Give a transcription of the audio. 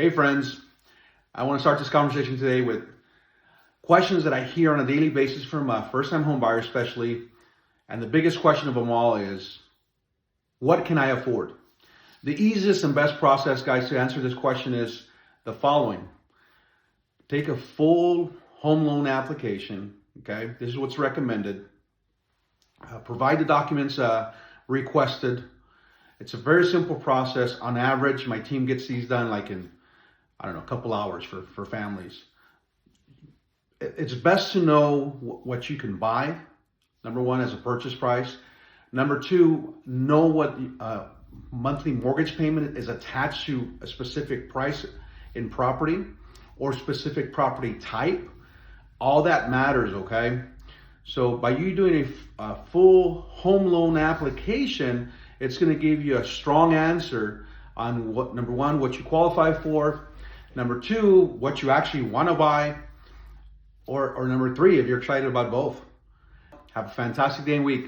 Hey friends, I want to start this conversation today with questions that I hear on a daily basis from first-time home buyers especially. And the biggest question of them all is, what can I afford? The easiest and best process, guys, to answer this question is the following. Take a full home loan application, okay? This is what's recommended. Provide the documents requested. It's a very simple process. On average, my team gets these done like in a couple hours for families. It's best to know what you can buy, number one, as a purchase price. Number two, know what monthly mortgage payment is attached to a specific price in property or specific property type. All that matters, okay? So by you doing a full home loan application, it's gonna give you a strong answer on what, number one, what you qualify for. Number two, what you actually want to buy, or number three, if you're excited about both. Have a fantastic day and week.